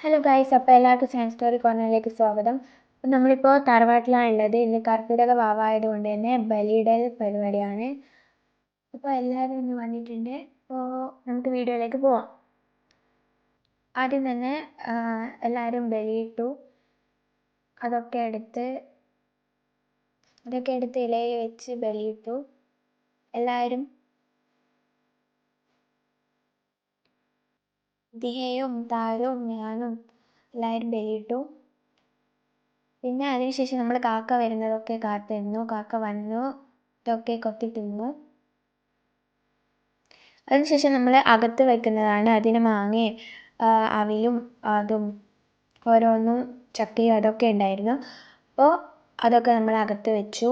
Hello guys, അപ്പോൾ എല്ലാവർക്കും science story കോർണറിലേക്ക് സ്വാഗതം. നമ്മളിപ്പോൾ തറവാട്ടിലാണ് ഉള്ളത്. ഇന്ന് കർക്കിടക വാവായതുകൊണ്ട് തന്നെ ബലിയിടൽ പരിപാടിയാണ്. അപ്പോൾ എല്ലാവരും ഇന്ന് വന്നിട്ടുണ്ട്. അപ്പോൾ നമുക്ക് വീഡിയോയിലേക്ക് പോവാം. ആദ്യം തന്നെ എല്ലാവരും ബലിയിട്ടു. അതൊക്കെ എടുത്ത് ഇലയിൽ വെച്ച് ബലിയിട്ടു. എല്ലാവരും ദിയയും താരും ഞാനും എല്ലാവരും ബലിയിട്ടു. പിന്നെ അതിനുശേഷം നമ്മൾ കാക്ക വരുന്നതൊക്കെ കാത്തിരുന്നു. കാക്ക വന്നു, ഇതൊക്കെ കൊത്തി തിന്നു. അതിനുശേഷം നമ്മൾ അകത്ത് വെക്കുന്നതാണ്. അതിന് മാങ്ങയും അവിലും അതും ഓരോന്നും ചക്കയും അതൊക്കെ ഉണ്ടായിരുന്നു. അപ്പോൾ അതൊക്കെ നമ്മൾ അകത്ത് വെച്ചു.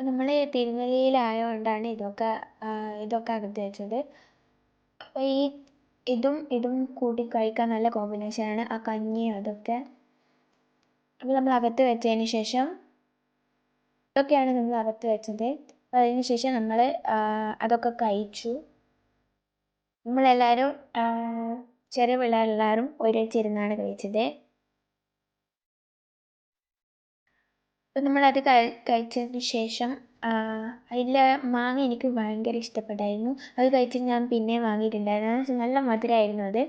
നമ്മൾ തിരുനെല്ലിയിലായതുകൊണ്ടാണ് ഇതൊക്കെ അകത്ത് വെച്ചത്. അപ്പോൾ ഇതും കൂട്ടി കഴിക്കാൻ നല്ല കോമ്പിനേഷനാണ്, ആ കഞ്ഞിയും അതൊക്കെ. അപ്പോൾ നമ്മൾ അകത്ത് വെച്ചതിന് ശേഷം ഇതൊക്കെയാണ് നമ്മൾ അകത്ത് വെച്ചത്. അപ്പോൾ അതിന് ശേഷം നമ്മൾ അതൊക്കെ കഴിച്ചു. നമ്മളെല്ലാവരും ചെറിയ പിള്ളേരെല്ലാവരും ഒരേച്ചിരുന്നാണ് കഴിച്ചത്. അപ്പോൾ നമ്മളത് കഴിച്ചതിന് ശേഷം അതിലെ മാങ്ങ എനിക്ക് ഭയങ്കര ഇഷ്ടപ്പെട്ടായിരുന്നു. അത് കഴിച്ചിട്ട് ഞാൻ പിന്നെയും വാങ്ങിയിട്ടുണ്ടായിരുന്നു. നല്ല മധുരമായിരുന്നു അത്.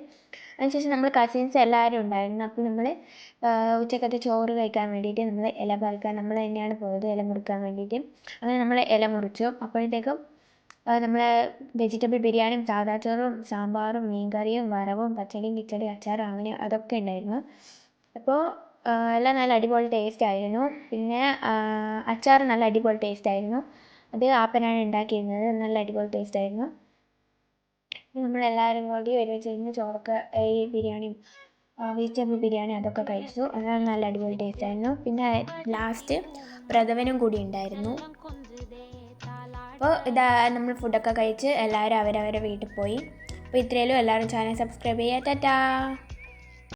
അതിനുശേഷം നമ്മൾ കസിൻസ് എല്ലാവരും ഉണ്ടായിരുന്നു. അപ്പോൾ നമ്മൾ ഉച്ചക്കത്തെ ചോറ് കഴിക്കാൻ വേണ്ടിയിട്ട് നമ്മൾ ഇല പറിക്കാൻ നമ്മൾ തന്നെയാണ് പോയത്, ഇല മുറിക്കാൻ വേണ്ടിയിട്ട്. അങ്ങനെ നമ്മൾ ഇല മുറിച്ചു. അപ്പോഴത്തേക്കും നമ്മളെ വെജിറ്റബിൾ ബിരിയാണിയും സാദാ ചോറും സാമ്പാറും മീൻകറിയും വറവും പച്ചടിയും കിച്ചടി അച്ചാറും അങ്ങനെ അതൊക്കെ ഉണ്ടായിരുന്നു. അപ്പോൾ എല്ലാം നല്ല അടിപൊളി ടേസ്റ്റ് ആയിരുന്നു. പിന്നെ അച്ചാർ നല്ല അടിപൊളി ടേസ്റ്റ് ആയിരുന്നു. അത് ആപ്പനാണ് ഉണ്ടാക്കിയിരുന്നത്. നല്ല അടിപൊളി ടേസ്റ്റ് ആയിരുന്നു. നമ്മളെല്ലാവരും കൂടി ഒരുമിച്ചിരുന്ന് ചോറൊക്കെ ഈ ബിരിയാണിയും വെജിറ്റബിൾ ബിരിയാണി അതൊക്കെ കഴിച്ചു. അത് നല്ല അടിപൊളി ടേസ്റ്റ് ആയിരുന്നു. പിന്നെ ലാസ്റ്റ് പ്രഥമനും കൂടി ഉണ്ടായിരുന്നു. അപ്പോൾ നമ്മൾ ഫുഡൊക്കെ കഴിച്ച് എല്ലാവരും അവരവരെ വീട്ടിൽ പോയി. അപ്പോൾ ഇത്രയേ ഉള്ളൂ. എല്ലാവരും ചാനൽ സബ്സ്ക്രൈബ് ചെയ്യുക. ടാറ്റാ.